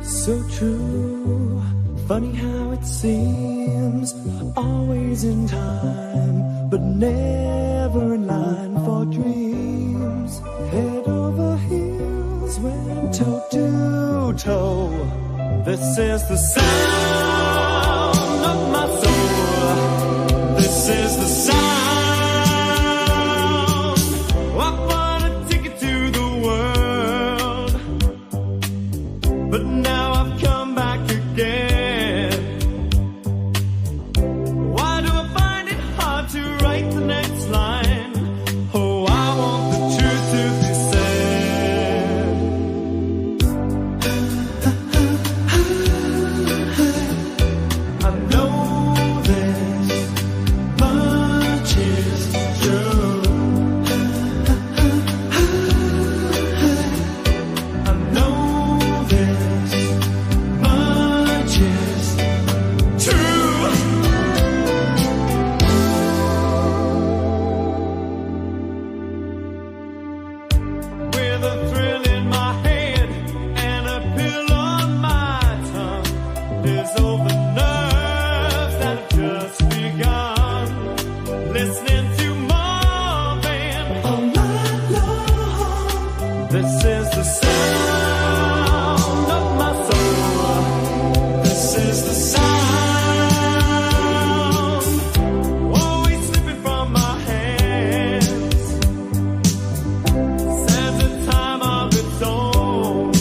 So true, funny how it seems, always in time, but never in line for dreams. Head over heels, went toe to toe. This is the sound of my soul. This is the sound. I wanna take it to the world, but now I've come back again. Why do I find it hard to write the next line? Oh, I want the truth to be said. I know this much is true. I know this much is true. With a thrill in my head and a pill on my tongue, there's all the nerves that have just begun. Listening to Marvin all night long. This is the sound of my soul. This is the sound, always slipping from my hands. Stands a time of its own.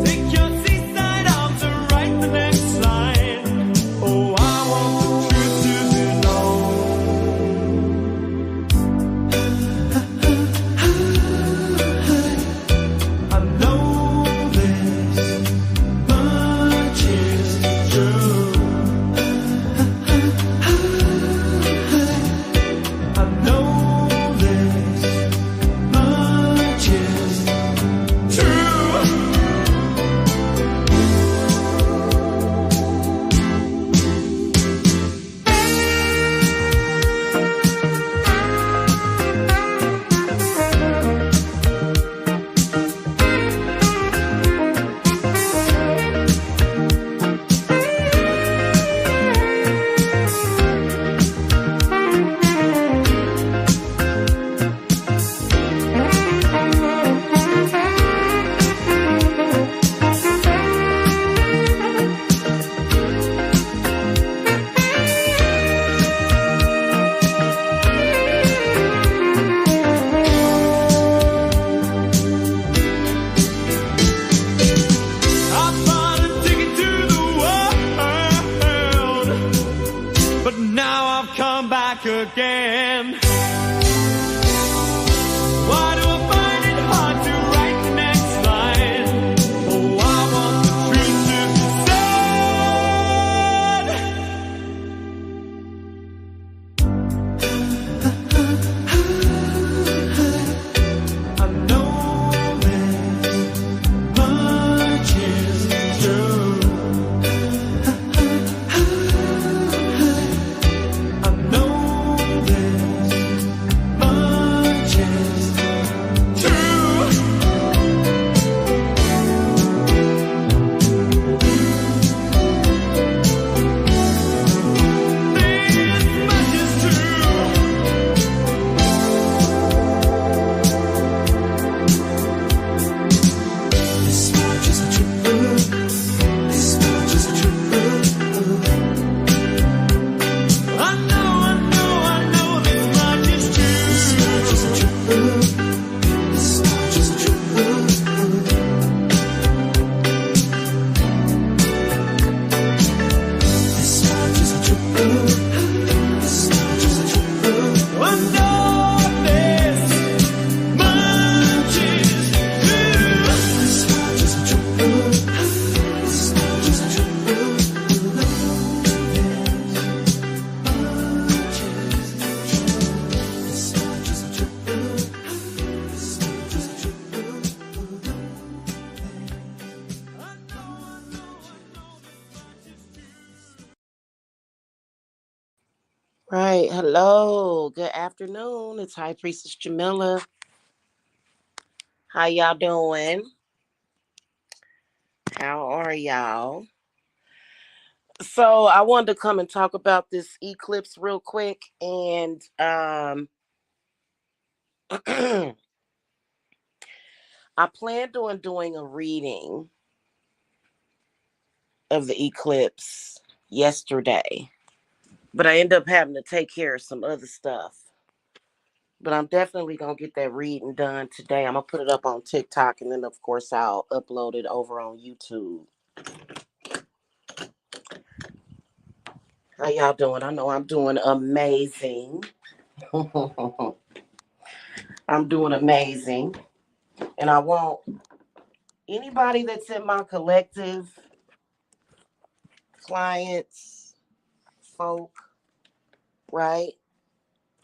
Take your seaside arms to write the next line. Oh, I want the truth to be known. I know this much is true. I know this much is true. I bought a ticket to the world, but now I've come back again. Why do I find it hard to write the next line? Oh, I want the truth to be said. I know this much is true. I know this much is true. This much is true. This much is true. This much is true. I know this much is true. This much is true. This much is true. This much is true. This much is true. I know this much is true. This much is true. This much is true. Right. Hello. Good afternoon. It's High Priestess Jamila. How y'all doing? How are y'all? So I wanted to come and talk about this eclipse real quick, and I planned on doing a reading of the eclipse yesterday, but I ended up having to take care of some other stuff. But I'm definitely gonna get that reading done today. I'm gonna put it up on TikTok, and then of course I'll upload it over on YouTube. How y'all doing? I know I'm doing amazing. I'm doing amazing. And I want anybody that's in my collective, clients, folk, right?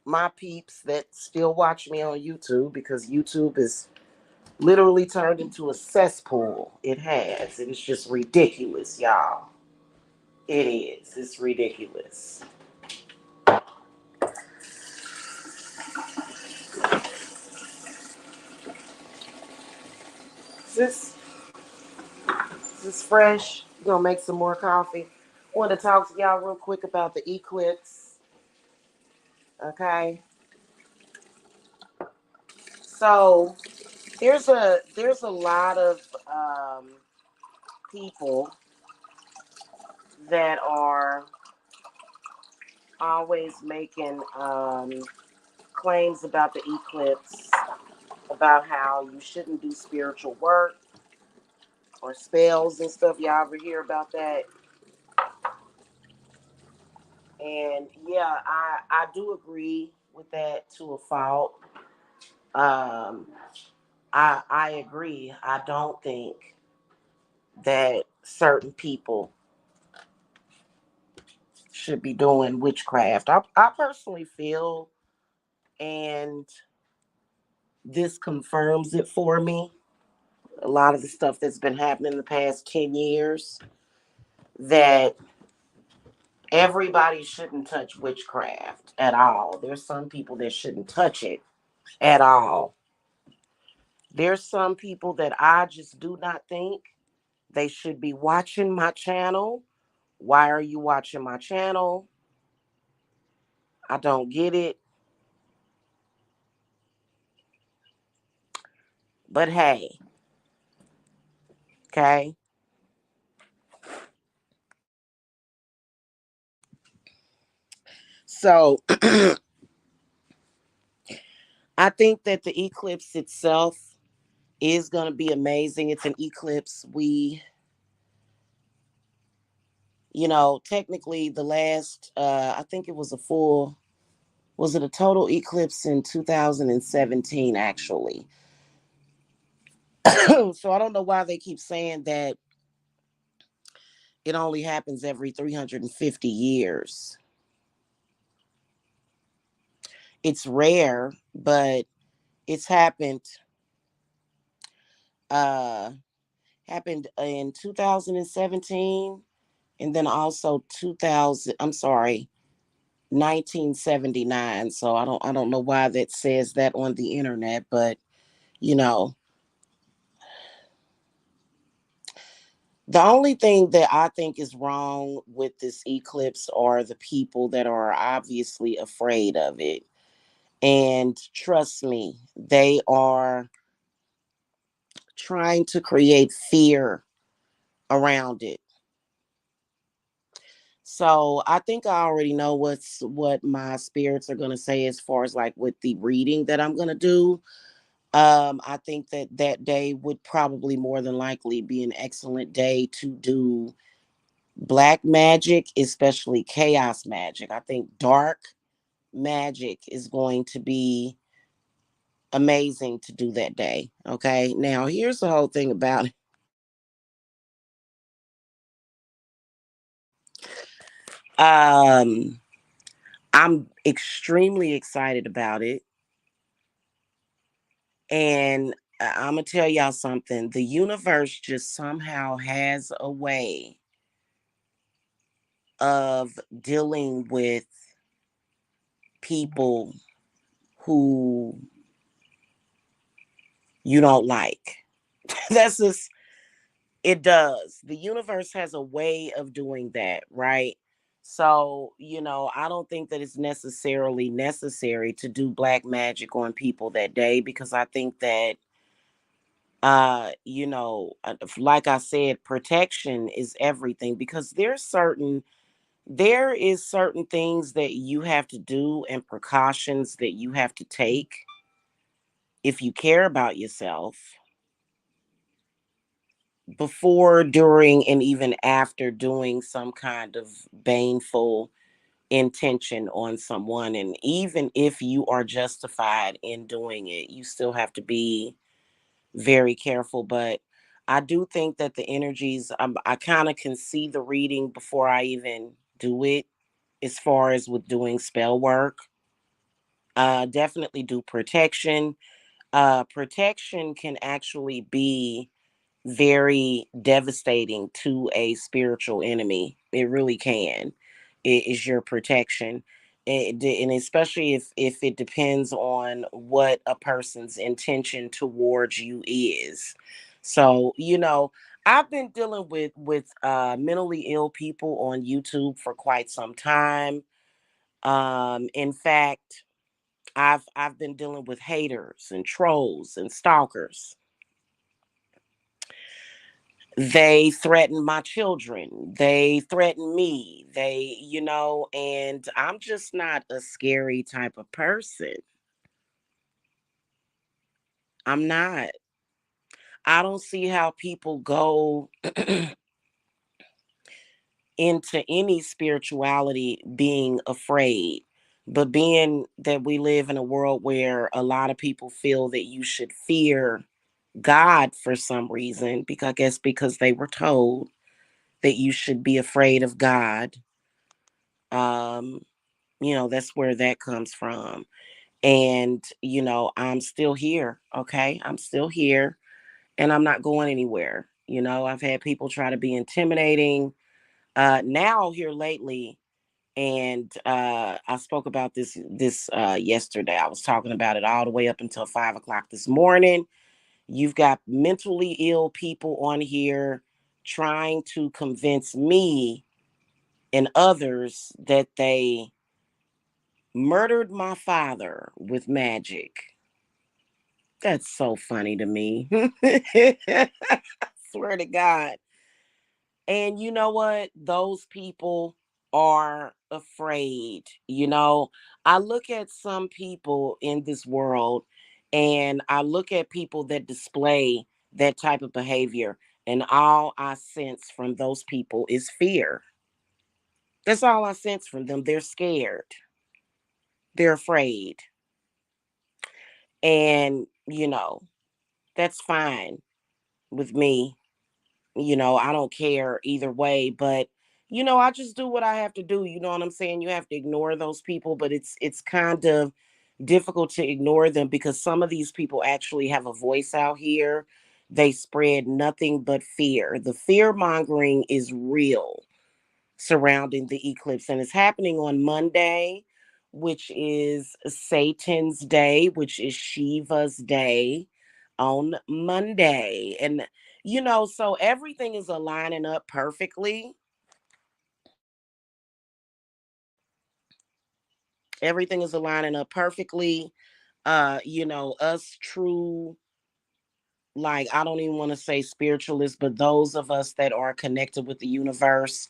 My peeps that still watch me on YouTube, because YouTube is literally turned into a cesspool. It has. It's just ridiculous, y'all. It is. It's ridiculous. Is this fresh? You gonna make some more coffee? Want to talk to y'all real quick about the eclipse. Okay. So there's a lot of people that are always making claims about the eclipse, about how you shouldn't do spiritual work or spells and stuff. Y'all ever hear about that? And yeah, I do agree with that to a fault. Um, I agree. I don't think that certain people should be doing witchcraft. I personally feel, and this confirms it for me, a lot of the stuff that's been happening in the past 10 years, that everybody shouldn't touch witchcraft at all. There's some people that shouldn't touch it at all. There's some people that I just do not think they should be watching my channel. Why are you watching my channel? I don't get it. But hey, okay. So I think that the eclipse itself is going to be amazing. It's an eclipse. Technically the last, I think it was was it a total eclipse in 2017, actually? So I don't know why they keep saying that it only happens every 350 years. It's rare, but it's uh happened in 2017, and then also 2000, I'm sorry, 1979. So I don't know why that says that on the internet, but you know, the only thing that I think is wrong with this eclipse are the people that are obviously afraid of it. And trust me, they are trying to create fear around it. So I think I already know what my spirits are gonna say as far as like with the reading that I'm gonna do. I think that that day would probably more than likely be an excellent day to do black magic, especially chaos magic. I think dark magic is going to be amazing to do that day. Okay. Now here's the whole thing about it. Um, I'm extremely excited about it. And I'm gonna tell y'all something. The universe just somehow has a way of dealing with people who you don't like. That's just It does. The universe has a way of doing that, right? So, I don't think that it's necessarily necessary to do black magic on people that day, because I think that like I said, protection is everything, because there is certain things that you have to do and precautions that you have to take if you care about yourself, before, during, and even after doing some kind of baneful intention on someone. And even if you are justified in doing it, you still have to be very careful. But I do think that the energies, I kind of can see the reading before I even do it, as far as with doing spell work. Definitely do protection. Protection can actually be very devastating to a spiritual enemy. It really can. It is your protection. And especially if it depends on what a person's intention towards you is. So, I've been dealing with mentally ill people on YouTube for quite some time. In fact, I've been dealing with haters and trolls and stalkers. They threaten my children. They threaten me. And I'm just not a scary type of person. I'm not. I don't see how people go into any spirituality being afraid. But being that we live in a world where a lot of people feel that you should fear God for some reason, because I guess because they were told that you should be afraid of God. Um, that's where that comes from. And, I'm still here. Okay. I'm still here, and I'm not going anywhere. I've had people try to be intimidating. Now here lately, and I spoke about this yesterday. I was talking about it all the way up until 5 o'clock this morning. You've got mentally ill people on here trying to convince me and others that they murdered my father with magic. That's so funny to me. I swear to God. And you know what? Those people are afraid. I look at some people in this world, and I look at people that display that type of behavior, and all I sense from those people is fear. That's all I sense from them. They're scared, they're afraid. And, that's fine with me. I don't care either way, but I just do what I have to do. You know what I'm saying? You have to ignore those people, but it's kind of difficult to ignore them, because some of these people actually have a voice out here. They spread nothing but fear. The fear mongering is real surrounding the eclipse, and it's happening on Monday, which is Satan's day, which is Shiva's day on Monday. And so everything is aligning up perfectly. Everything is aligning up perfectly. Us true, like, I don't even want to say spiritualists, but those of us that are connected with the universe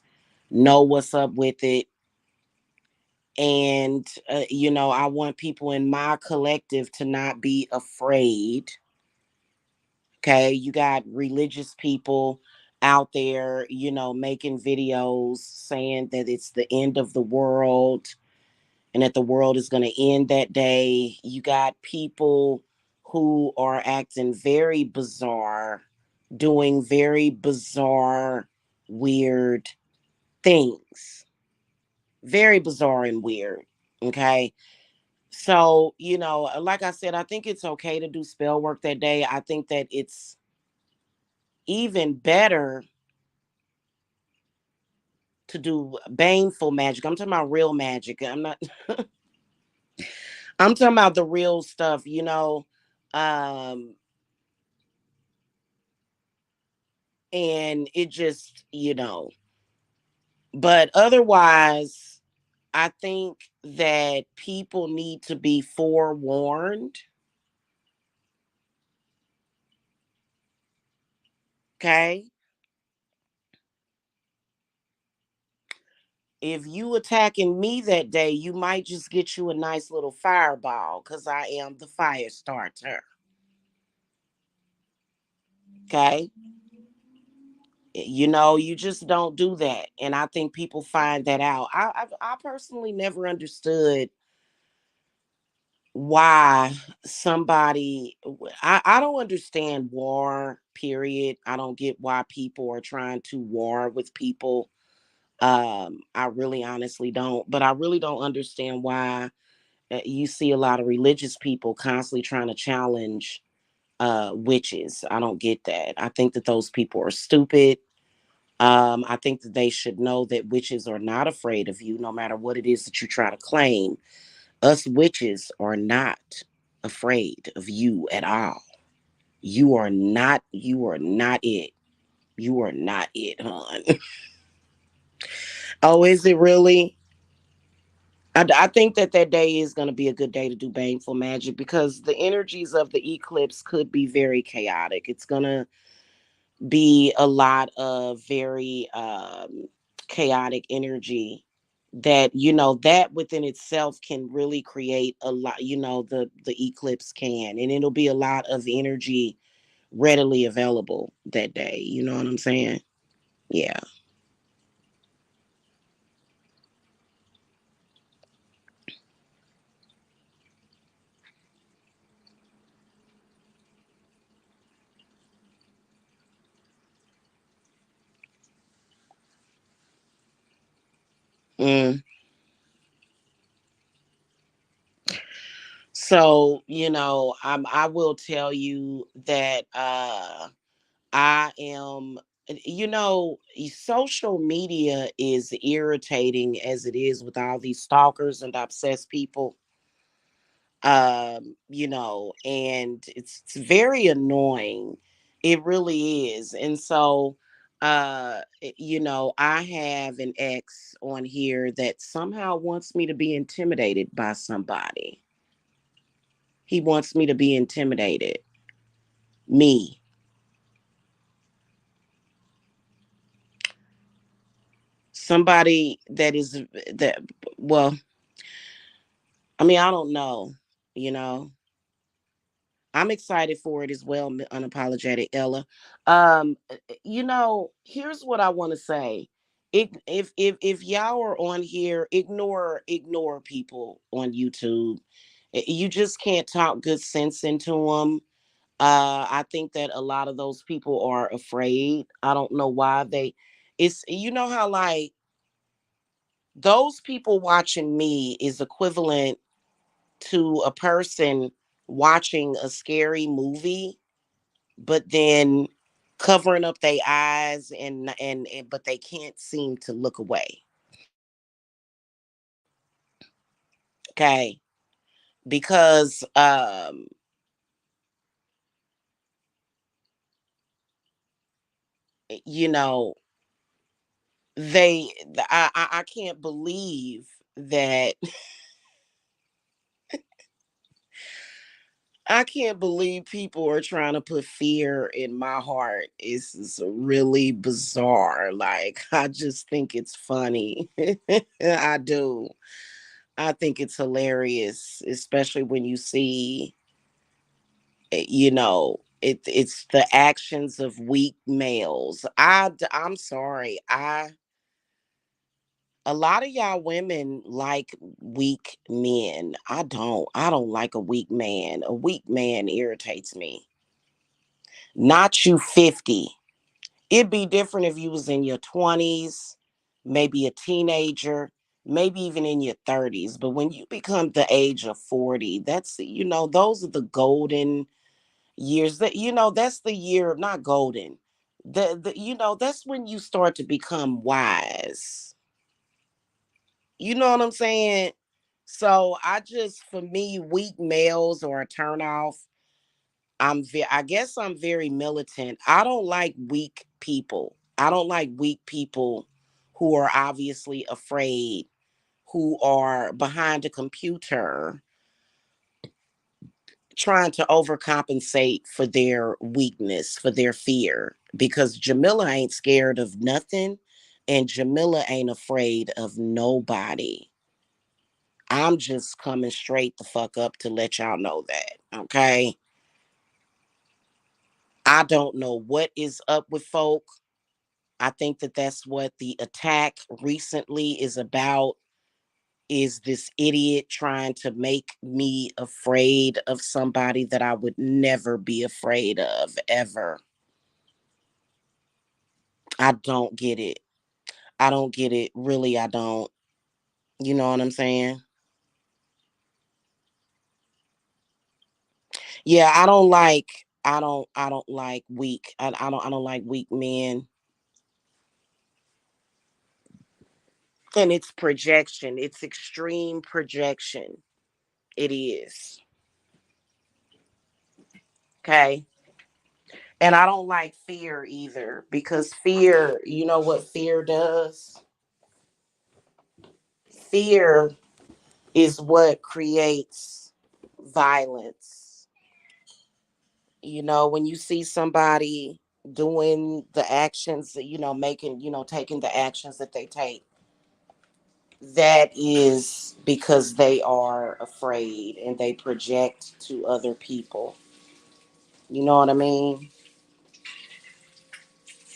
know what's up with it. And I want people in my collective to not be afraid. Okay, you got religious people out there, making videos saying that it's the end of the world and that the world is going to end that day. You got people who are acting very bizarre, doing very bizarre, weird things. Very bizarre and weird. Okay. So, like I said, I think it's okay to do spell work that day. I think that it's even better to do baneful magic. I'm talking about real magic. I'm not I'm talking about the real stuff. Um And it just, but otherwise, I think that people need to be forewarned. Okay. If you attacking me that day, you might just get you a nice little fireball because I am the fire starter. Okay. You just don't do that. And I think people find that out. I personally never understood why I don't understand war, period. I don't get why people are trying to war with people. I really honestly don't, but I really don't understand why you see a lot of religious people constantly trying to challenge witches. I don't get that. I think that those people are stupid. I think that they should know that witches are not afraid of you, no matter what it is that you try to claim. Us witches are not afraid of you at all. You are not it. You are not it, hon. Oh, is it really? I think that that day is going to be a good day to do baneful magic because the energies of the eclipse could be very chaotic. It's going to be a lot of very chaotic energy that that within itself can really create a lot. The eclipse can, and it'll be a lot of energy readily available that day. You know what I'm saying? Yeah. Mm. So I will tell you that I am, social media is irritating as it is with all these stalkers and obsessed people. And it's very annoying. It really is. And so, I have an ex on here that somehow wants me to be intimidated by somebody. He wants me to be intimidated. Me. Somebody that is that well, I mean, I don't know, you know. I'm excited for it as well, unapologetic Ella. Here's what I want to say. If y'all are on here, ignore people on YouTube. You just can't talk good sense into them. I think that a lot of those people are afraid. I don't know why they. It's how like those people watching me is equivalent to a person watching a scary movie, but then covering up their eyes and but they can't seem to look away. Okay. Because you know, I can't believe that I can't believe people are trying to put fear in my heart. It's really bizarre. Like, I just think it's funny. I do. I think it's hilarious, especially when you see, it's the actions of weak males. I'm sorry. A lot of y'all women like weak men. I don't like a weak man. A weak man irritates me. Not you 50. It'd be different if you was in your 20s, maybe a teenager, maybe even in your 30s. But when you become the age of 40, those are the golden years. That's the year, not golden. That's when you start to become wise. You know what I'm saying? So for me, weak males are a turnoff. I guess I'm very militant. I don't like weak people. I don't like weak people who are obviously afraid, who are behind a computer trying to overcompensate for their weakness, for their fear. Because Jamila ain't scared of nothing and Jamila ain't afraid of nobody. I'm just coming straight the fuck up to let y'all know that. Okay. I don't know what is up with folk. I think that that's what the attack recently is about, is this idiot trying to make me afraid of somebody that I would never be afraid of ever. I don't get it. I don't get it. Really, I don't. You know what I'm saying? Yeah, I don't like weak. I don't like weak men. And it's projection. It's extreme projection. It is. Okay. And I don't like fear either, because fear, you know what fear does? Fear is what creates violence. You know, when you see somebody doing the actions that, making, taking the actions that they take, that is because they are afraid and they project to other people. You know what I mean?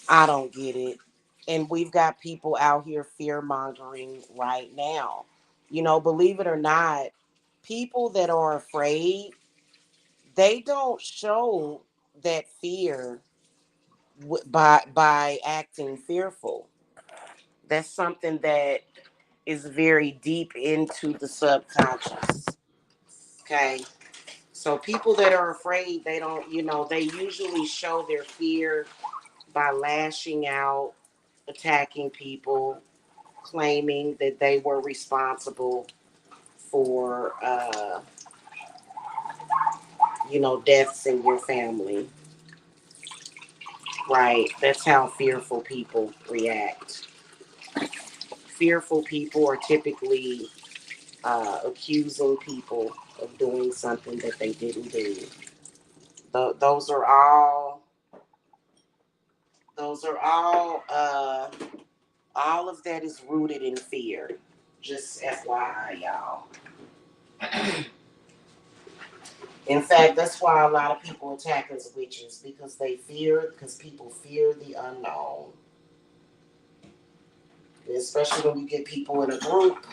I don't get it. And we've got people out here fear mongering right now. Believe it or not, people that are afraid, they don't show that fear by acting fearful. That's something that is very deep into the subconscious. Okay. So people that are afraid, they don't, they usually show their fear by lashing out, attacking people, claiming that they were responsible for, deaths in your family. Right. That's how fearful people react. Fearful people are typically accusing people of doing something that they didn't do. Those are all. Those are all of that is rooted in fear. Just FYI, y'all. In fact, that's why a lot of people attack us witches, because people fear the unknown. Especially when you get people in a group,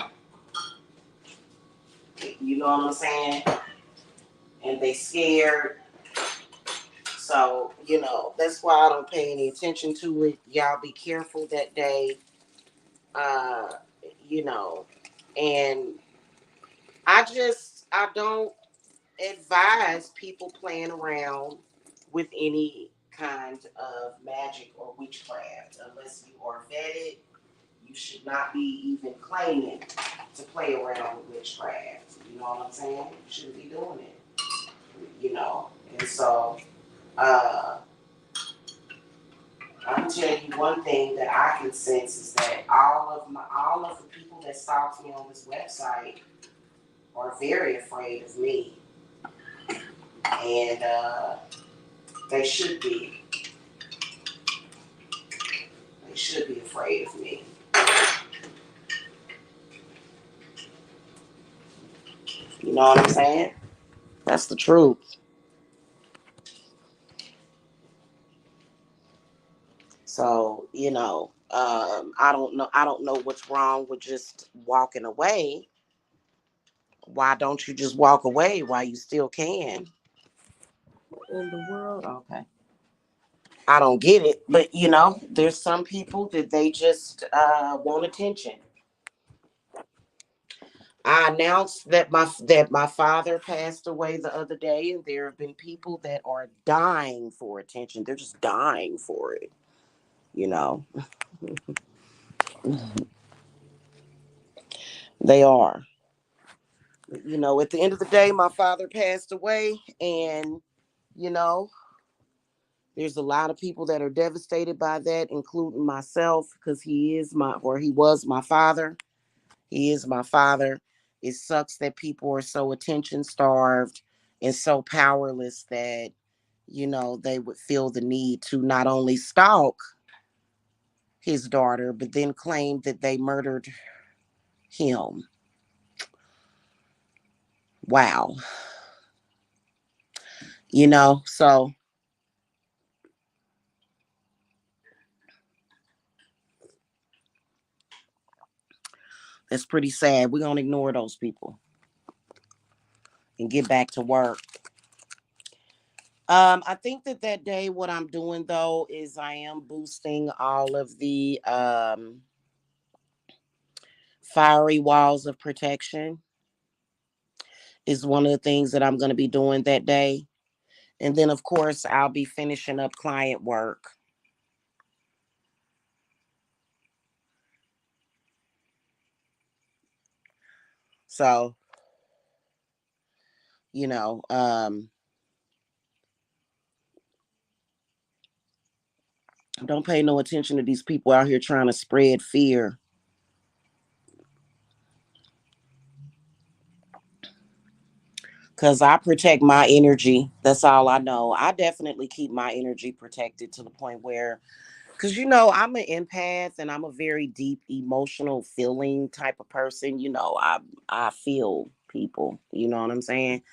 you know what I'm saying? And they scared. So, that's why I don't pay any attention to it. Y'all be careful that day. Uh, you know, and I don't advise people playing around with any kind of magic or witchcraft unless you are vetted. You should not be even claiming to play around with witchcraft. You know what I'm saying? You shouldn't be doing it. And so uh, I'm tell you one thing that I can sense is that all of the people that stalk me on this website are very afraid of me, and they should be. They should be afraid of me. You know what I'm saying? That's the truth. So, I don't know. I don't know what's wrong with just walking away. Why don't you just walk away while you still can? What in the world? Okay. I don't get it, but there's some people that they just want attention. I announced that my father passed away the other day, and there have been people that are dying for attention. They're just dying for it. You know, they are. At the end of the day, my father passed away, and You know, there's a lot of people that are devastated by that, including myself, because he was my father. He is my father. It sucks that people are so attention starved and so powerless that, they would feel the need to not only stalk his daughter, but then claim that they murdered him. Wow. So that's pretty sad. We're going to ignore those people and get back to work. I think that day, what I'm doing though is I am boosting all of the fiery walls of protection. Is one of the things that I'm going to be doing that day, and then of course I'll be finishing up client work. So you know, don't pay no attention to these people out here trying to spread fear. Cause I protect my energy. That's all I know. I definitely keep my energy protected to the point where, because I'm an empath and I'm a very deep emotional feeling type of person. I feel people. You know what I'm saying?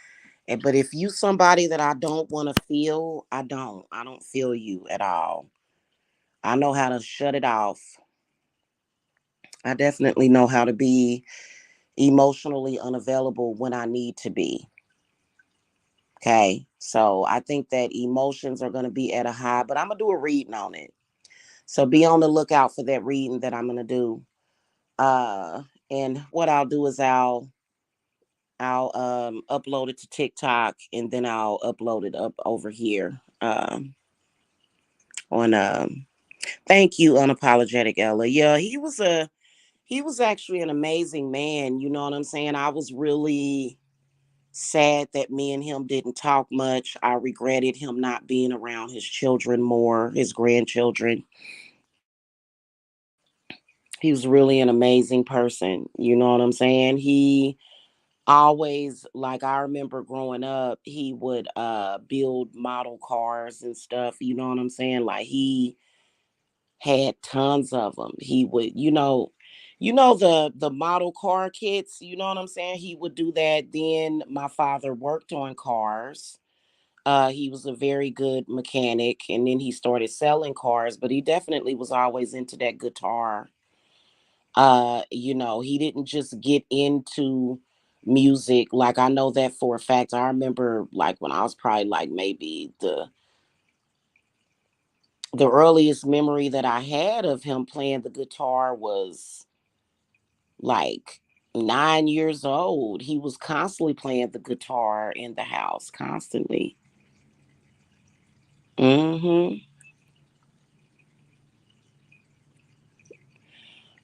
But if you somebody that I don't want to feel, I don't. I don't feel you at all. I know how to shut it off. I definitely know how to be emotionally unavailable when I need to be. Okay. So I think that emotions are going to be at a high, but I'm going to do a reading on it. So be on the lookout for that reading that I'm going to do. Uh, and what I'll do is I'll upload it to TikTok and then I'll upload it up over here. On Thank you, unapologetic Ella. Yeah, he was actually an amazing man. You know what I'm saying? I was really sad that me and him didn't talk much. I regretted him not being around his children more, his grandchildren. He was really an amazing person. You know what I'm saying? He always, like, I remember growing up, he would build model cars and stuff. You know what I'm saying? Like, he had tons of them. He would, the model car kits, you know what I'm saying? He would do that. Then my father worked on cars. He was a very good mechanic, and then he started selling cars, but he definitely was always into that guitar. He didn't just get into music. Like, I know that for a fact. I remember, like, when I was probably like maybe the earliest memory that I had of him playing the guitar was like 9 years old. He was constantly playing the guitar in the house, constantly. Hmm.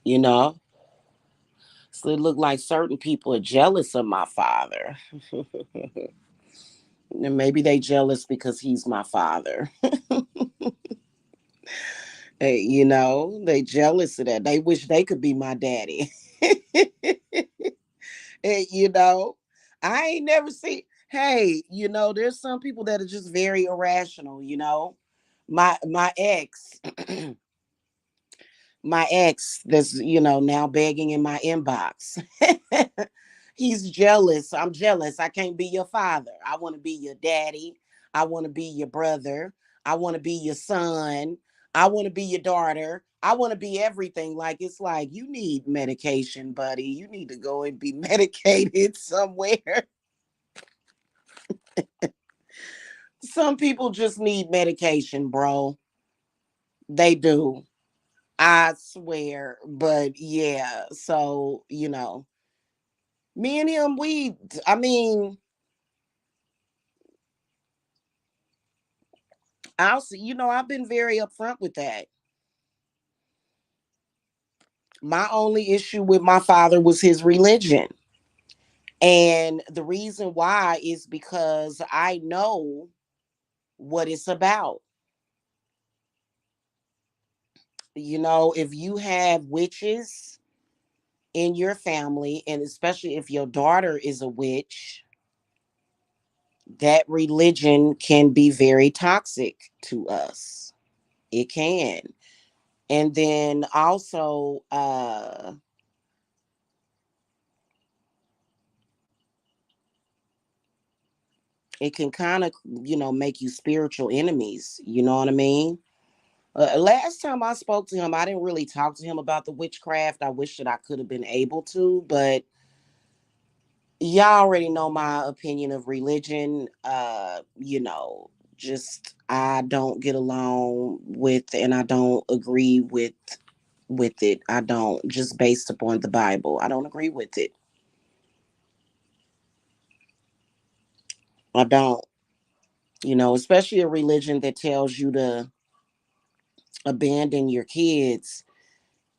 You know, so it looked like certain people are jealous of my father. And maybe they jealous because he's my father. Hey, they jealous of that. They wish they could be my daddy. Hey, I ain't never seen. Hey, there's some people that are just very irrational. My ex, my ex, that's now begging in my inbox. He's jealous. I'm jealous. I can't be your father. I want to be your daddy. I want to be your brother. I want to be your son. I want to be your daughter. I want to be everything. Like, it's like, you need medication, buddy. You need to go and be medicated somewhere. Some people just need medication, bro. They do. I swear. But yeah, so, me and him, I mean, I'll see, I've been very upfront with that. My only issue with my father was his religion. And the reason why is because I know what it's about. You know, if you have witches in your family, and especially if your daughter is a witch, that religion can be very toxic to us. It can. And then also, it can kind of, make you spiritual enemies. You know what I mean? Last time I spoke to him, I didn't really talk to him about the witchcraft. I wish that I could have been able to, but y'all already know my opinion of religion. Just I don't get along with, and I don't agree with it. I don't, just based upon the Bible. I don't agree with it. I don't. Especially a religion that tells you to abandon your kids.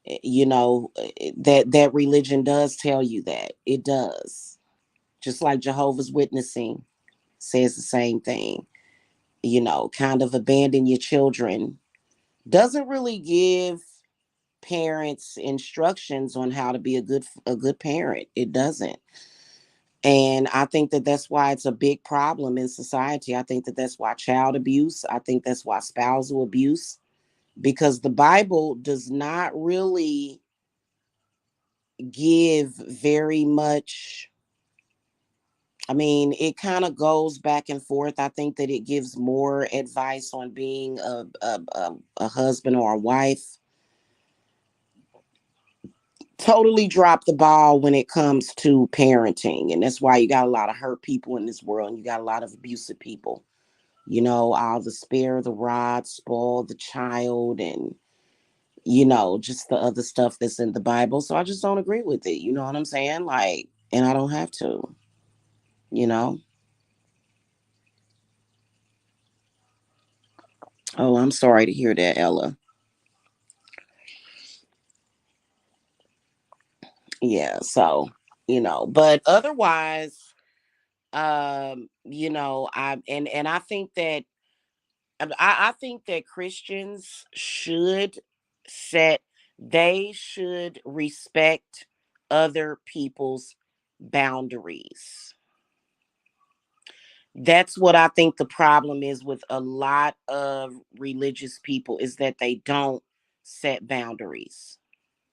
That religion does tell you that. It does. Just like Jehovah's Witnessing says the same thing. Kind of abandon your children. Doesn't really give parents instructions on how to be a good parent. It doesn't. And I think that that's why it's a big problem in society. I think that that's why child abuse, I think that's why spousal abuse, because the Bible does not really give very much. I mean, it kind of goes back and forth. I think that it gives more advice on being a husband or a wife. Totally drop the ball when it comes to parenting. And that's why you got a lot of hurt people in this world, and you got a lot of abusive people. All the spare the rod, spoil the child, and just the other stuff that's in the Bible. So I just don't agree with it. You know what I'm saying? Like, and I don't have to, you know. Oh, I'm sorry to hear that, Ella. Yeah, so, but otherwise, I think that I think that Christians should set they should respect other people's boundaries. That's what I think the problem is with a lot of religious people, is that they don't set boundaries.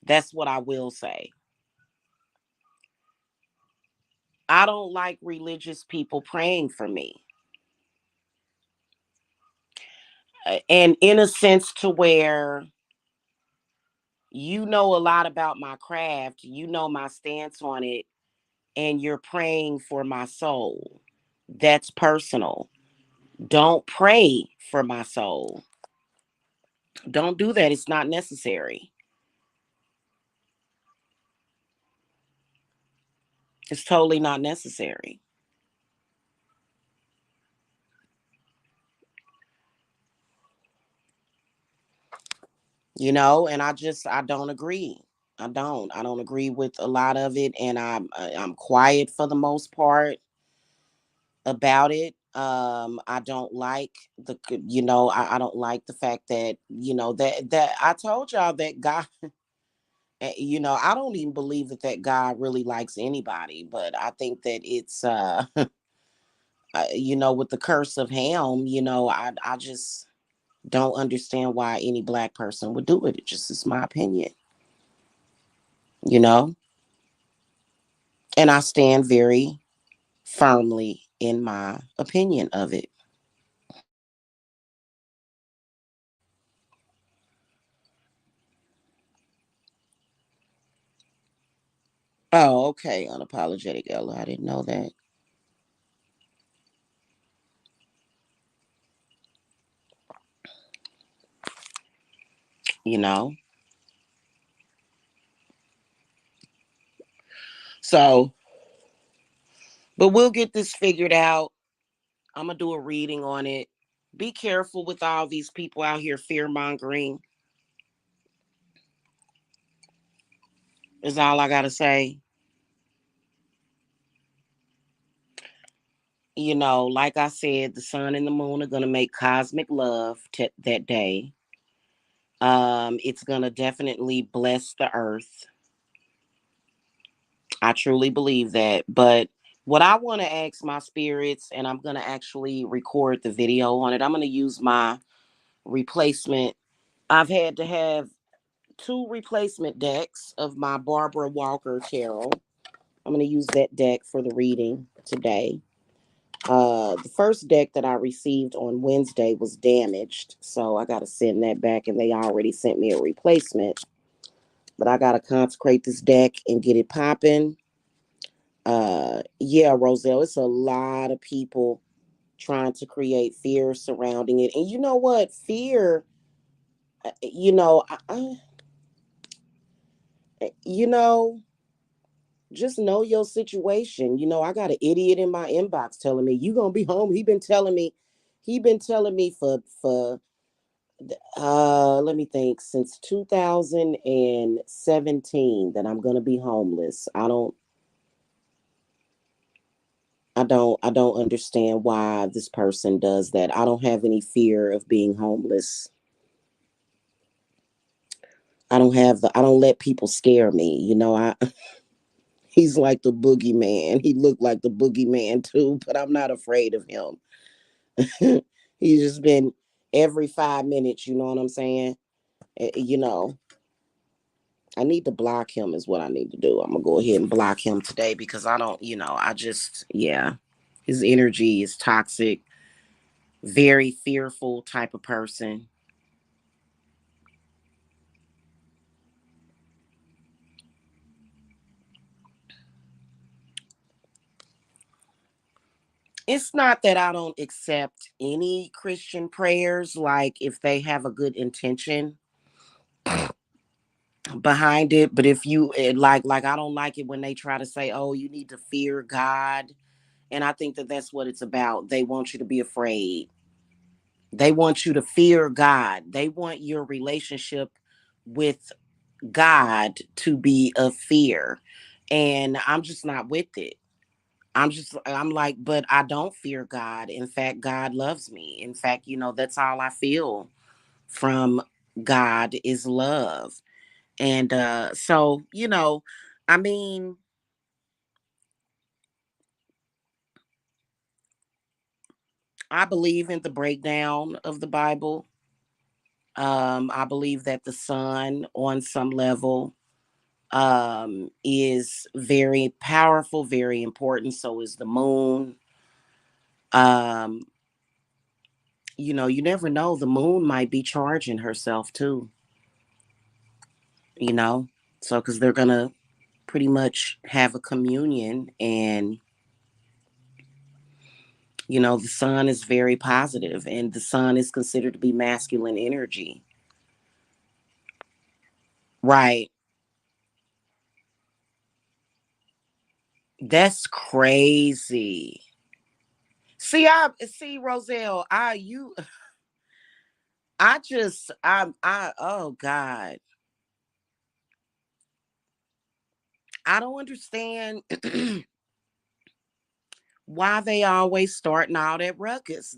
That's what I will say. I don't like religious people praying for me. And in a sense to where you know a lot about my craft, you know my stance on it, and you're praying for my soul. That's personal. Don't pray for my soul. Don't do that. It's not necessary. It's totally not necessary. And I don't agree. I don't agree with a lot of it, and I'm quiet for the most part about it. I don't like I don't like the fact that that I told y'all that God. I don't even believe that God really likes anybody, but I think that it's with the curse of Ham, I just don't understand why any black person would do it. It just is my opinion, you know, and I stand very firmly in my opinion of it. Oh, okay, unapologetic Ella. I didn't know that. You know, so but we'll get this figured out. I'm gonna do a reading on it. Be careful with all these people out here fear mongering. Is all I gotta say. Like I said, the sun and the moon are going to make cosmic love that day. It's going to definitely bless the earth. I truly believe that. But what I want to ask my spirits, and I'm going to actually record the video on it, I'm going to use my replacement. I've had to have two replacement decks of my Barbara Walker tarot. I'm going to use that deck for the reading today. The first deck that I received on Wednesday was damaged, so I got to send that back, and they already sent me a replacement. But I got to consecrate this deck and get it popping. Yeah, Roselle, it's a lot of people trying to create fear surrounding it. And you know what? Fear, you know, you know, just know your situation. I got an idiot in my inbox telling me you gonna be home. He been telling me for let me think, since 2017 that I'm gonna be homeless. I don't understand why this person does that. I don't have any fear of being homeless. I don't let people scare me. He's like the boogeyman. He looked like the boogeyman too, but I'm not afraid of him. He's just been every 5 minutes, you know what I'm saying? Eh, You know, I need to block him is what I need to do. I'm gonna go ahead and block him today because I don't, I just, yeah. His energy is toxic, very fearful type of person. It's not that I don't accept any Christian prayers, like if they have a good intention behind it. But if you like, I don't like it when they try to say, "Oh, you need to fear God," and I think that that's what it's about. They want you to be afraid. They want you to fear God. They want your relationship with God to be of fear, and I'm just not with it. I'm like, but I don't fear God. In fact, God loves me. In fact, that's all I feel from God is love. And so, I mean, I believe in the breakdown of the Bible. I believe that the sun, on some level, is very powerful, very important. So is the moon. Um, you never know. The moon might be charging herself too, you know? So, because they're going to pretty much have a communion, and the sun is very positive, and the sun is considered to be masculine energy. Right. That's crazy. See, Roselle, oh God, I don't understand why they always starting all that ruckus.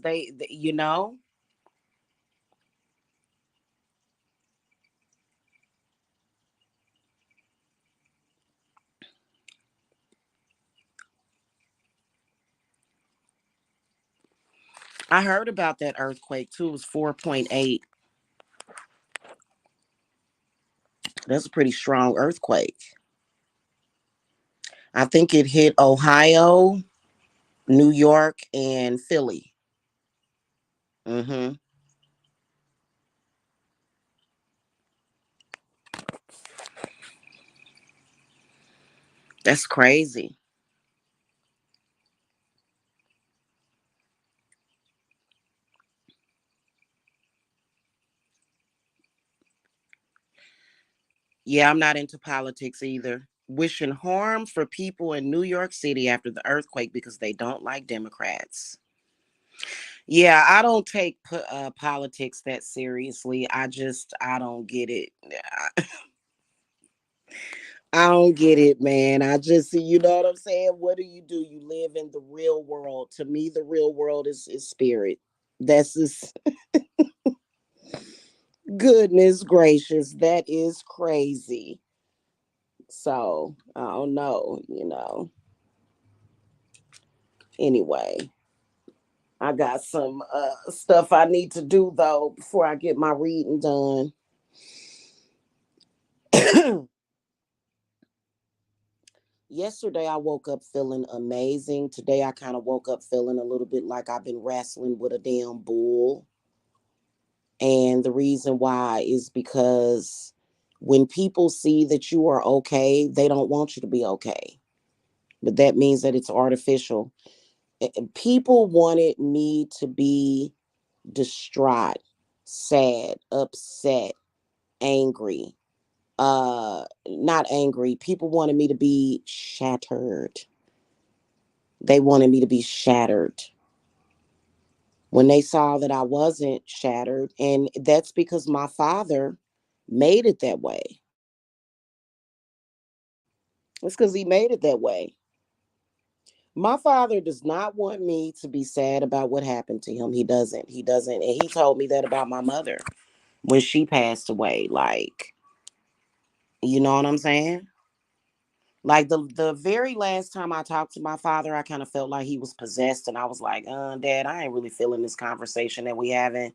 I heard about that earthquake too. It was 4.8. That's a pretty strong earthquake. I think it hit Ohio, New York, and Philly. Hmm. That's crazy. Yeah, I'm not into politics either. Wishing harm for people in New York City after the earthquake because they don't like Democrats. Yeah, I don't take politics that seriously. I don't get it. I don't get it, man. I just, you know what I'm saying? What do? You live in the real world. To me, the real world is spirit. That's just goodness gracious. That is crazy. So I don't know, Anyway, I got some stuff I need to do though before I get my reading done. Yesterday I woke up feeling amazing. Today I kind of woke up feeling a little bit like I've been wrestling with a damn bull. And the reason why is because when people see that you are okay, they don't want you to be okay. But that means that it's artificial. People wanted me to be distraught, sad, upset, angry. Not angry. People wanted me to be shattered. They wanted me to be shattered when they saw that I wasn't shattered. And that's because my father made it that way. It's because he made it that way. My father does not want me to be sad about what happened to him. He doesn't. He doesn't. And he told me that about my mother when she passed away. Like, you know what I'm saying? Like the very last time I talked to my father, I kind of felt like he was possessed, and I was like, Dad, I ain't really feeling this conversation that we having.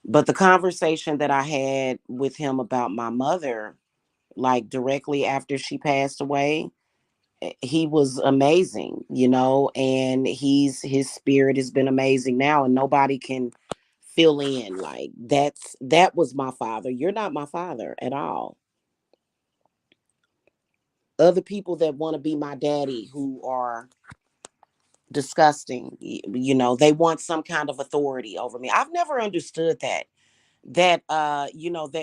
But the conversation that I had with him about my mother, like directly after she passed away, he was amazing, and his spirit has been amazing now, and nobody can fill in. Like, that was my father. You're not my father at all. Other people that want to be my daddy who are disgusting, they want some kind of authority over me. I've never understood that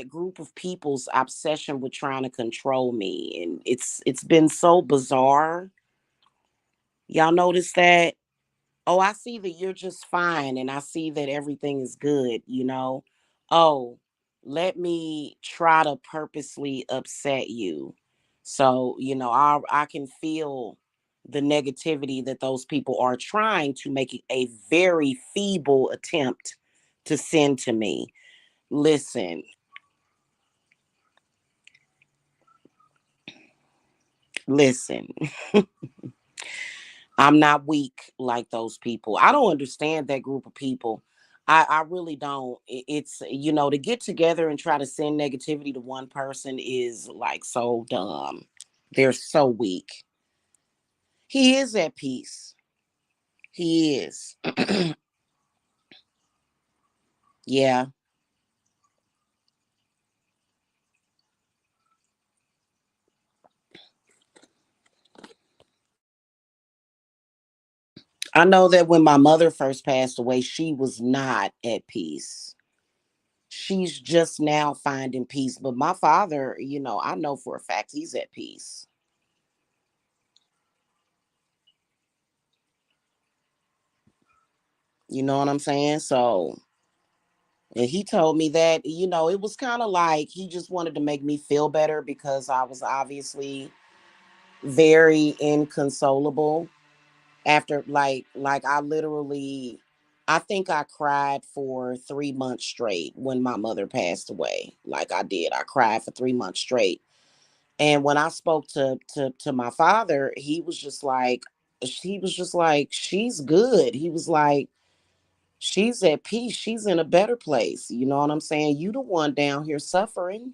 group of people's obsession with trying to control me, and it's been so bizarre. Y'all notice that? Oh, I see that you're just fine, and I see that everything is good. Oh, let me try to purposely upset you. So, I can feel the negativity that those people are trying to make a very feeble attempt to send to me. Listen, listen. I'm not weak like those people. I don't understand that group of people. I really don't. It's, to get together and try to send negativity to one person is like so dumb. They're so weak. He is at peace. He is. Yeah. I know that when my mother first passed away, she was not at peace. She's just now finding peace. But my father, I know for a fact he's at peace. You know what I'm saying? So, and he told me that, it was kind of like he just wanted to make me feel better because I was obviously very inconsolable after, like I think I cried for 3 months straight when my mother passed away. Like, I did. I cried for 3 months straight. And when I spoke to my father, he was just like, she's good. He was like, she's at peace. She's in a better place. You know what I'm saying? You the one down here suffering.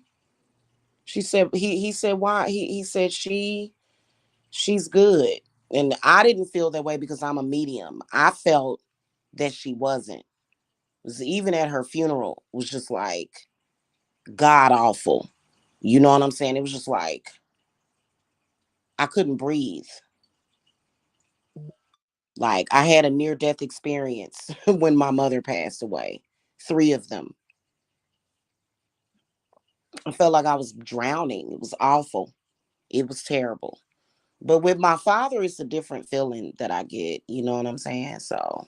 She said, he said, why? He said, she's good. And I didn't feel that way because I'm a medium. I felt that she wasn't. It was, even at her funeral, was just like god awful. You know what I'm saying? It was just like I couldn't breathe. Like, I had a near death experience when my mother passed away. Three of them. I felt like I was drowning. It was awful. It was terrible. But with my father, it's a different feeling that I get. You know what I'm saying? So,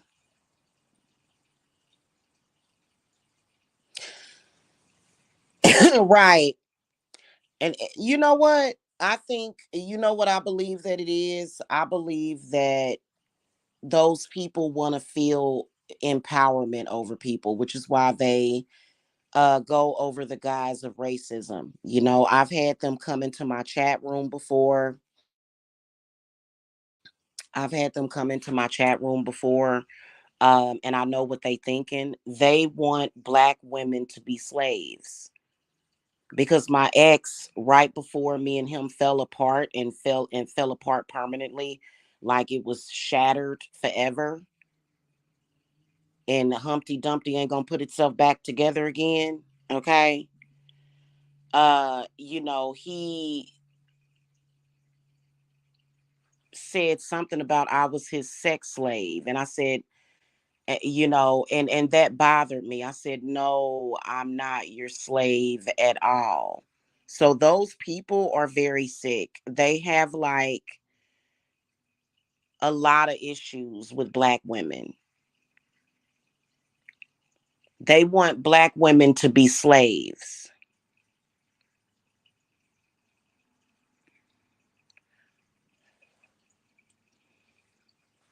right. And you know what? I think, you know what I believe that it is? I believe that those people want to feel empowerment over people, which is why they go over the guise of racism. You know, I've had them come into my chat room before. I've had them come into my chat room before, and I know what they thinking. They want black women to be slaves because my ex, right before me and him fell apart and fell apart permanently, like it was shattered forever, and Humpty Dumpty ain't gonna put itself back together again. Okay. He said something about I was his sex slave, and I said, and that bothered me. I said, no, I'm not your slave at all. So those people are very sick. They have like a lot of issues with black women. They want black women to be slaves.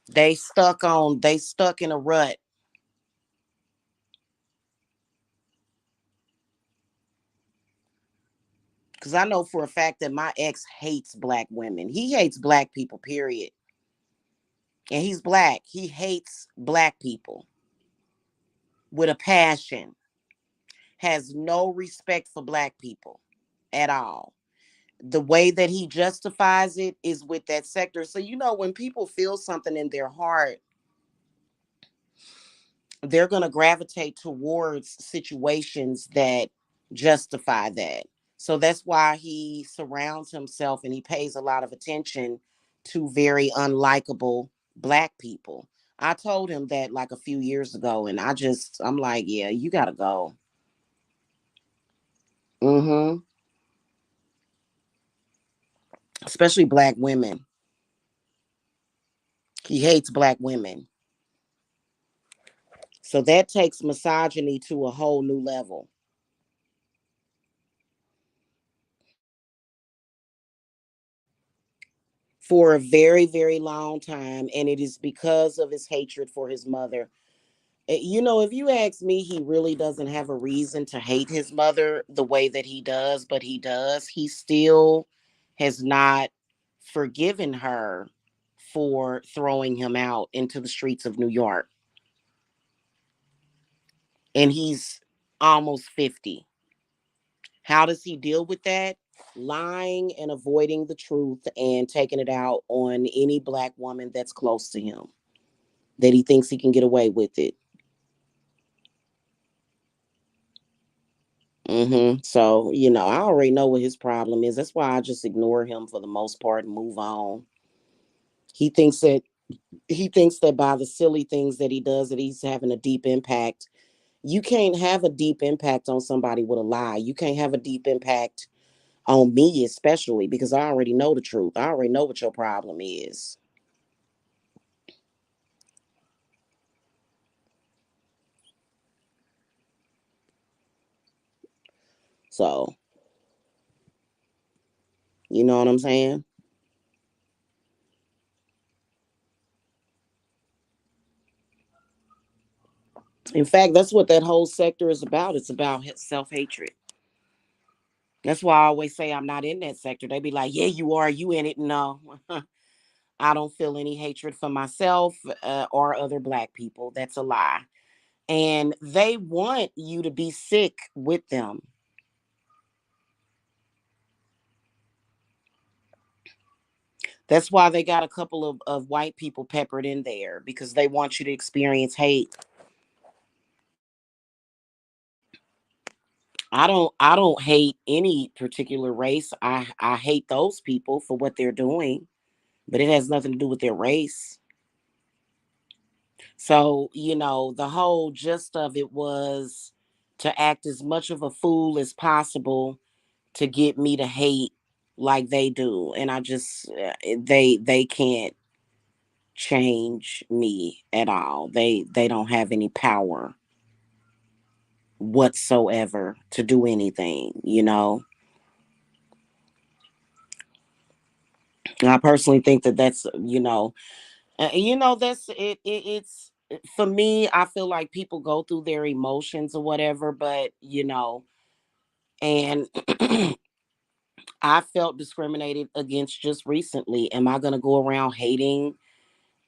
They stuck in a rut. Because I know for a fact that my ex hates black women. He hates black people, period. And he's black. He hates black people with a passion, has no respect for black people at all. The way that he justifies it is with that sector. So, when people feel something in their heart, they're going to gravitate towards situations that justify that. So that's why he surrounds himself and he pays a lot of attention to very unlikable black people. I told him that like a few years ago, and I'm like, yeah, you got to go. Mm-hmm. Especially black women. He hates black women. So that takes misogyny to a whole new level. For a very, very long time. And it is because of his hatred for his mother. If you ask me, he really doesn't have a reason to hate his mother the way that he does, but he does. He still has not forgiven her for throwing him out into the streets of New York. And he's almost 50. How does he deal with that? Lying and avoiding the truth and taking it out on any black woman that's close to him that he thinks he can get away with it. So, I already know what his problem is. That's why I just ignore him for the most part and move on. He thinks that by the silly things that he does that he's having a deep impact. You can't have a deep impact on somebody with a lie. You can't have a deep impact on me, especially because I already know the truth. I already know what your problem is. So, you know what I'm saying? In fact, that's what that whole sector is about. It's about self hatred. That's why I always say I'm not in that sector. They be like, yeah, you are. You in it. No, I don't feel any hatred for myself or other black people. That's a lie. And they want you to be sick with them. That's why they got a couple of white people peppered in there because they want you to experience hate. I don't hate any particular race. I hate those people for what they're doing, but it has nothing to do with their race. So, the whole gist of it was to act as much of a fool as possible to get me to hate like they do. And I just they can't change me at all. They don't have any power whatsoever to do anything. I personally think that that's, that's it's for me. I feel like people go through their emotions or whatever, but and I felt discriminated against just recently. Am I going to go around hating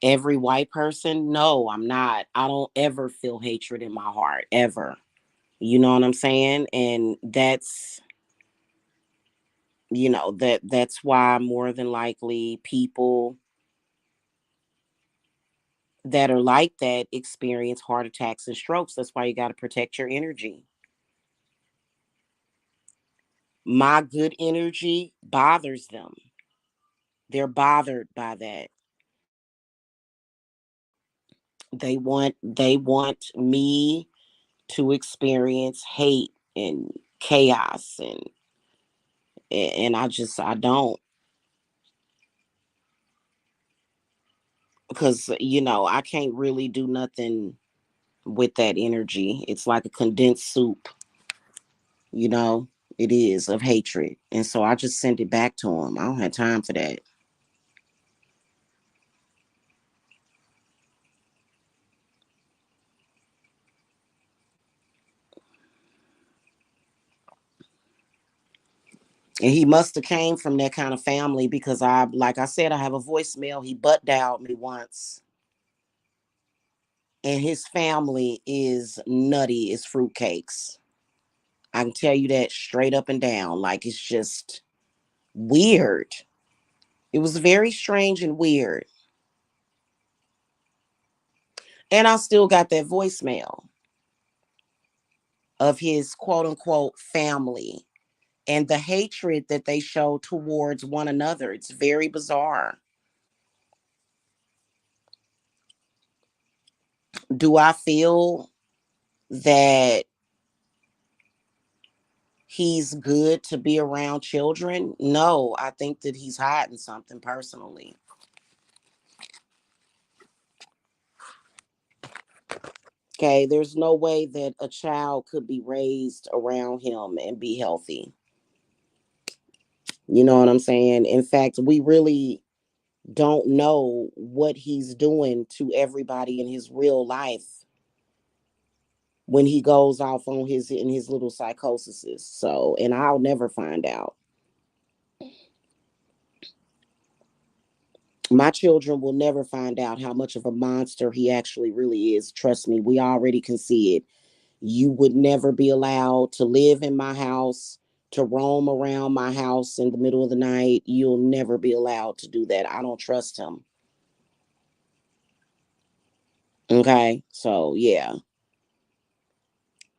every white person? No, I'm not. I don't ever feel hatred in my heart ever. You know what I'm saying? And that's why more than likely people that are like that experience heart attacks and strokes. That's why you got to protect your energy. My good energy bothers them. They're bothered by that. They want me to experience hate and chaos, and I don't, because I can't really do nothing with that energy. It's like a condensed soup, you know. It is of hatred, and so I just send it back to him. I don't have time for that. And he must have came from that kind of family, because like I said, I have a voicemail. He butt dialed me once, and his family is nutty as fruitcakes. I can tell you that straight up and down. Like, it's just weird. It was very strange and weird. And I still got that voicemail of his quote unquote family and the hatred that they show towards one another. It's very bizarre. Do I feel that he's good to be around children? No, I think that he's hiding something personally. Okay, there's no way that a child could be raised around him and be healthy. You know what I'm saying? In fact, we really don't know what he's doing to everybody in his real life when he goes off on his little psychoses. So, and I'll never find out. My children will never find out how much of a monster he actually really is. Trust me, we already can see it. You would never be allowed to live in my house, to roam around my house in the middle of the night. You'll never be allowed to do that. I don't trust him. Okay. So yeah.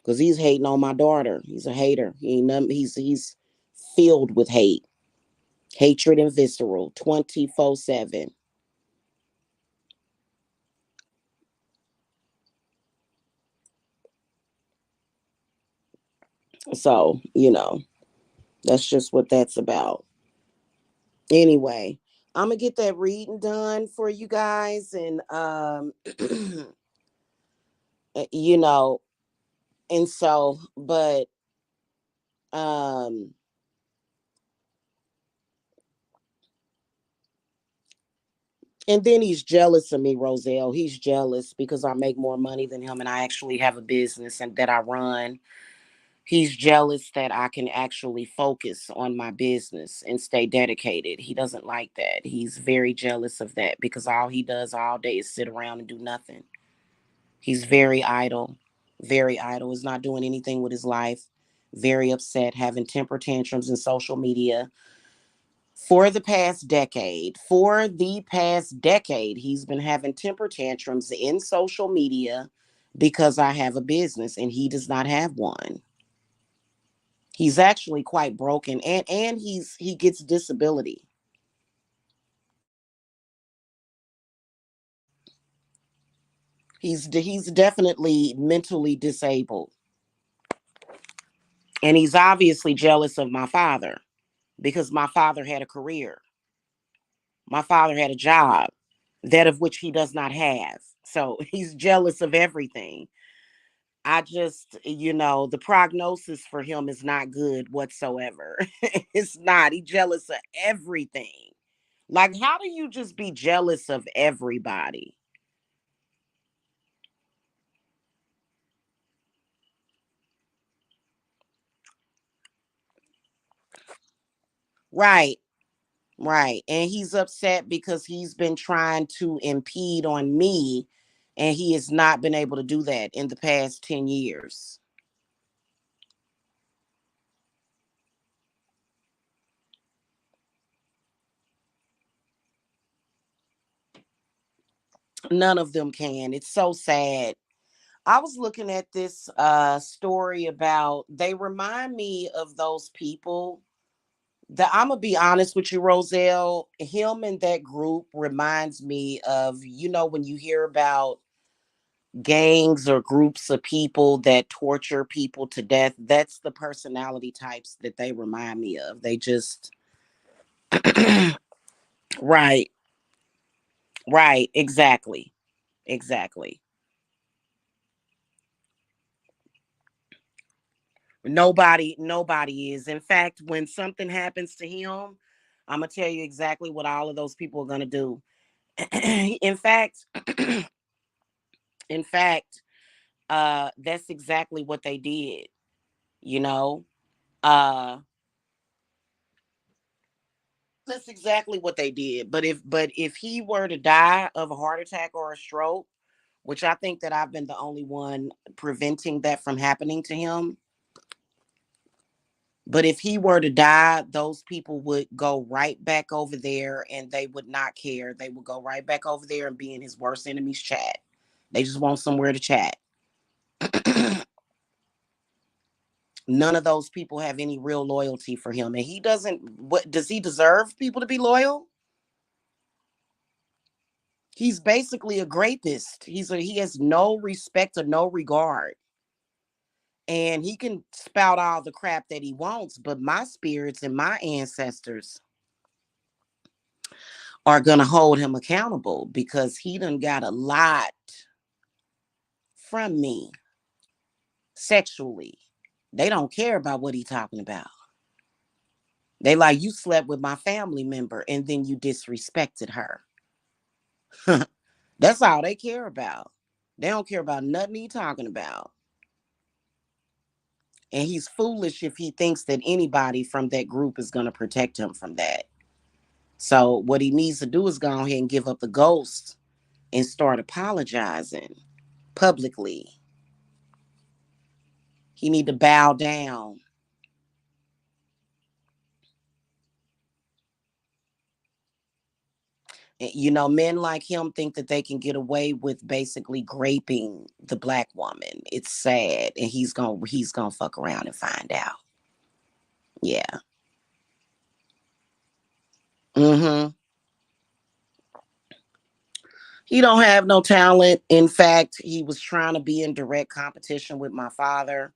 Because he's hating on my daughter. He's a hater. He ain't nothing, he's filled with hate. Hatred and visceral 24/7. So, that's just what that's about. Anyway, I'm gonna get that reading done for you guys, and you know, and so, but um, and then he's jealous of me, Roselle. He's jealous because I make more money than him, and I actually have a business and that I run. He's jealous that I can actually focus on my business and stay dedicated. He doesn't like that. He's very jealous of that because all he does all day is sit around and do nothing. He's very idle, very idle, is not doing anything with his life, very upset, having temper tantrums in social media. For the past decade, he's been having temper tantrums in social media because I have a business and he does not have one. He's actually quite broken, and he gets disability. He's definitely mentally disabled, and he's obviously jealous of my father because my father had a career. My father had a job, that of which he does not have. So he's jealous of everything. I just, the prognosis for him is not good whatsoever. It's not. He's jealous of everything. Like, how do you just be jealous of everybody? Right, right. And he's upset because he's been trying to impede on me, and he has not been able to do that in the past 10 years. None of them can. It's so sad. I was looking at this story about, they remind me of those people that, I'm gonna be honest with you, Roselle, him and that group reminds me of, when you hear about gangs or groups of people that torture people to death, that's the personality types that they remind me of. They just right, right, exactly. Exactly. Nobody is. In fact, when something happens to him, I'm gonna tell you exactly what all of those people are gonna do. in fact, in fact, that's exactly what they did, you know. Uh that's exactly what they did. But if he were to die of a heart attack or a stroke, which I think that I've been the only one preventing that from happening to him. But if he were to die, those people would go right back over there and they would not care. They would go right back over there and be in his worst enemy's chat. They just want somewhere to chat. None of those people have any real loyalty for him. And he doesn't, what does he deserve people to be loyal? He's basically a rapist. He has no respect or no regard. And he can spout all the crap that he wants, but my spirits and my ancestors are gonna hold him accountable because he done got a lot from me sexually. They don't care about what he talking about. They like, you slept with my family member and then you disrespected her. That's all they care about. They don't care about nothing he talking about. And he's foolish if he thinks that anybody from that group is gonna protect him from that. So what he needs to do is go ahead and give up the ghost and start apologizing publicly. He need to bow down. Men like him think that they can get away with basically graping the black woman. It's sad, and he's gonna fuck around and find out. Yeah. Mm-hmm. He don't have no talent. In fact, he was trying to be in direct competition with my father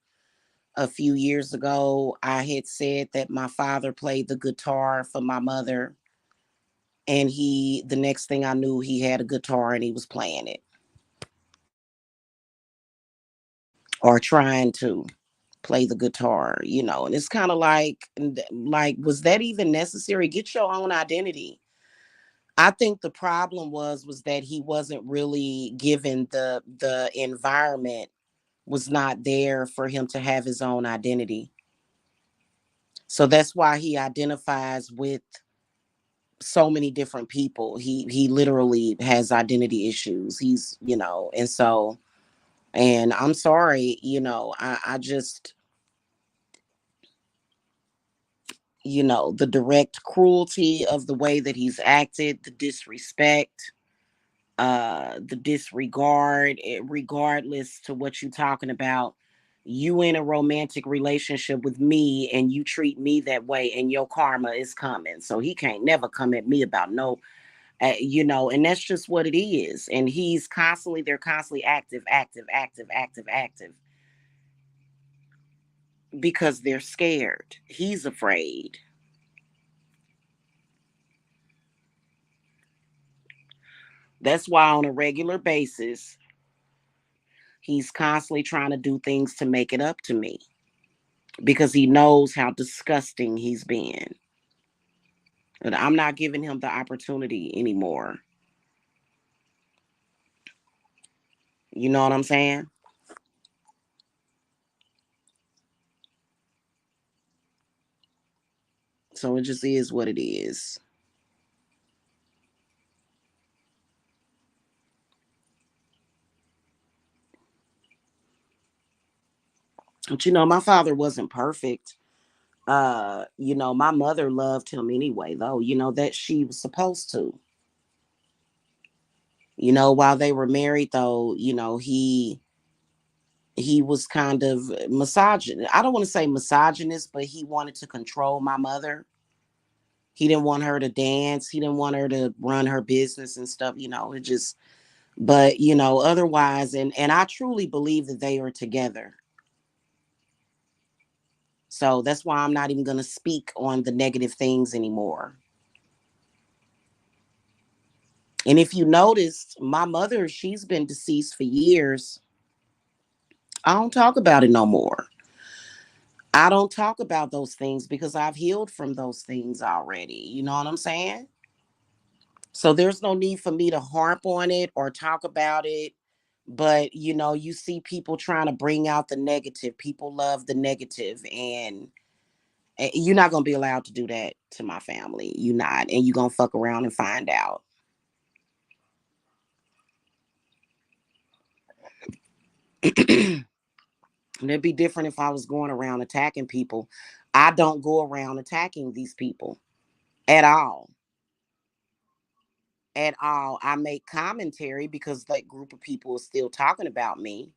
a few years ago. I had said that my father played the guitar for my mother, and the next thing I knew, he had a guitar and he was playing it or trying to play the guitar, and it's kind of like, was that even necessary? Get your own identity. I think the problem was that he wasn't really given the environment was not there for him to have his own identity. So that's why he identifies with so many different people. He literally has identity issues. And so, and I'm sorry, I just, the direct cruelty of the way that he's acted, the disrespect, the disregard, regardless to what you're talking about. You in a romantic relationship with me and you treat me that way and your karma is coming. So he can't never come at me about no, and that's just what it is. And they're constantly active, active, active, active, active because they're scared. He's afraid. That's why on a regular basis, he's constantly trying to do things to make it up to me because he knows how disgusting he's been. But I'm not giving him the opportunity anymore. You know what I'm saying? So it just is what it is. But my father wasn't perfect. My mother loved him anyway, though, that she was supposed to. While they were married, though, he was kind of misogynist. I don't want to say misogynist, but he wanted to control my mother. He didn't want her to dance. He didn't want her to run her business and stuff. It just, but otherwise, and I truly believe that they are together. So that's why I'm not even going to speak on the negative things anymore. And if you noticed, my mother, she's been deceased for years. I don't talk about it no more. I don't talk about those things because I've healed from those things already. You know what I'm saying? So there's no need for me to harp on it or talk about it. But you see people trying to bring out the negative. People love the negative, and you're not gonna be allowed to do that to my family. You're not, and you're gonna fuck around and find out. And it'd be different if I was going around attacking people. I don't go around attacking these people at all. At all. I make commentary because that group of people is still talking about me.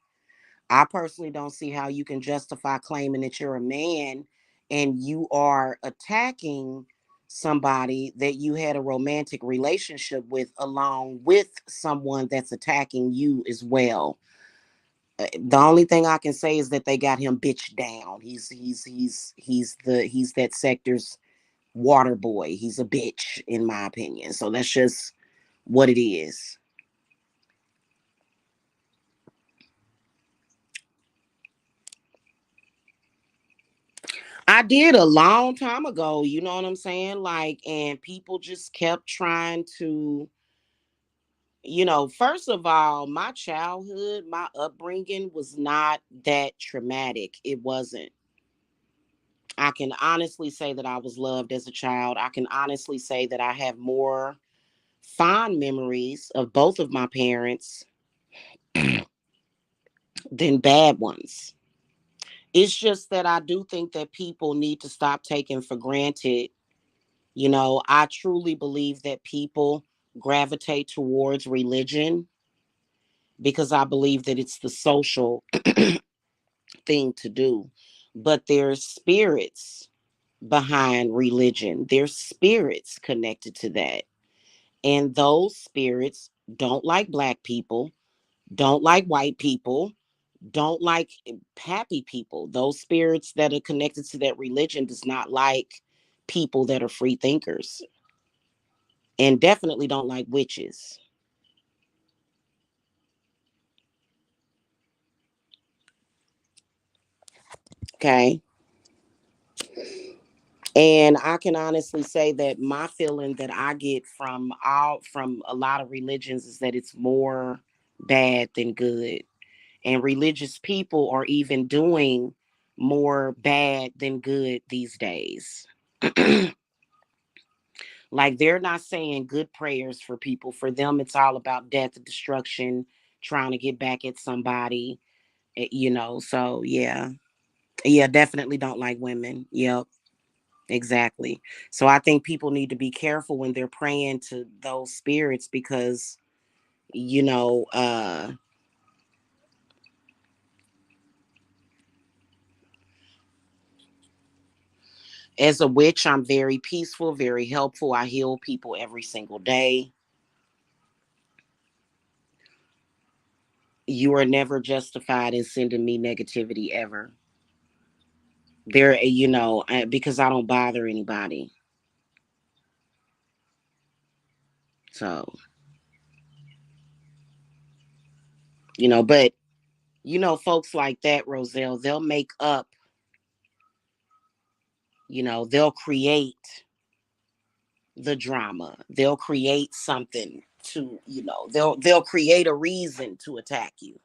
I personally don't see how you can justify claiming that you're a man and you are attacking somebody that you had a romantic relationship with along with someone that's attacking you as well. The only thing I can say is that they got him bitch down. He's that sector's water boy. He's a bitch in my opinion. So that's just what it is. I did a long time ago, you know what I'm saying? Like, and people just kept trying to, first of all, my childhood, my upbringing was not that traumatic. It wasn't. I can honestly say that I was loved as a child. I can honestly say that I have more fond memories of both of my parents than bad ones. It's just that I do think that people need to stop taking for granted. I truly believe that people gravitate towards religion because I believe that it's the social thing to do. But there's spirits behind religion, there's spirits connected to that. And those spirits don't like black people, don't like white people, don't like happy people. Those spirits that are connected to that religion does not like people that are free thinkers, and definitely don't like witches. Okay. And I can honestly say that my feeling that I get from a lot of religions is that it's more bad than good. And religious people are even doing more bad than good these days. Like they're not saying good prayers for people. For them, it's all about death and destruction, trying to get back at somebody, So yeah. Yeah, definitely don't like women. Yep. Exactly. So I think people need to be careful when they're praying to those spirits because, you know, uh, as a witch, I'm very peaceful, very helpful. I heal people every single day. You are never justified in sending me negativity ever. Because I don't bother anybody. So, but folks like that, Roselle, they'll make up, they'll create the drama. They'll create something to, they'll create a reason to attack you.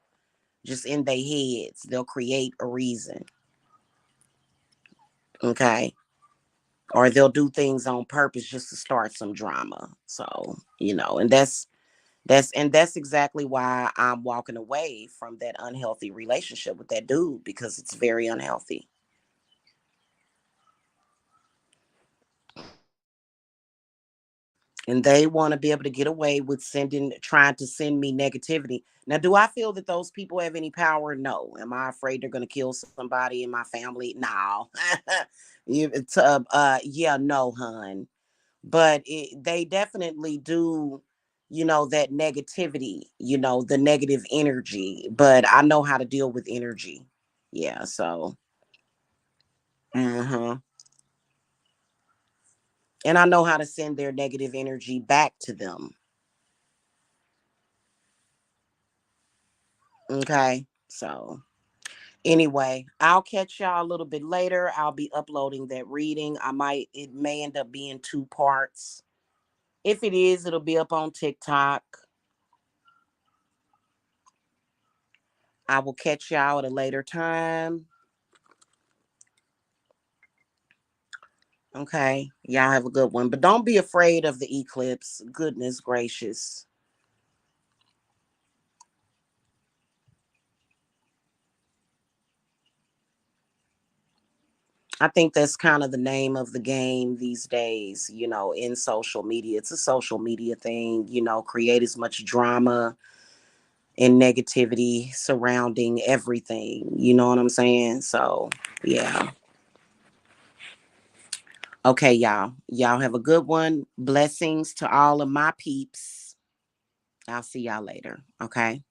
Just in their heads, they'll create a reason. Okay. Or they'll do things on purpose just to start some drama. So, and that's exactly why I'm walking away from that unhealthy relationship with that dude, because it's very unhealthy. And they want to be able to get away with trying to send me negativity. Now, do I feel that those people have any power? No. Am I afraid they're going to kill somebody in my family? No. Yeah, no, hun. But they definitely do, that negativity, the negative energy. But I know how to deal with energy. Yeah, so. Hmm. And I know how to send their negative energy back to them. Okay, so. Anyway, I'll catch y'all a little bit later. I'll be uploading that reading. It may end up being two parts. If it is, it'll be up on TikTok. I will catch y'all at a later time. Okay, y'all have a good one. But don't be afraid of the eclipse. Goodness gracious. I think that's kind of the name of the game these days, in social media. It's a social media thing, create as much drama and negativity surrounding everything. You know what I'm saying? So, yeah. Okay, y'all. Y'all have a good one. Blessings to all of my peeps. I'll see y'all later. Okay.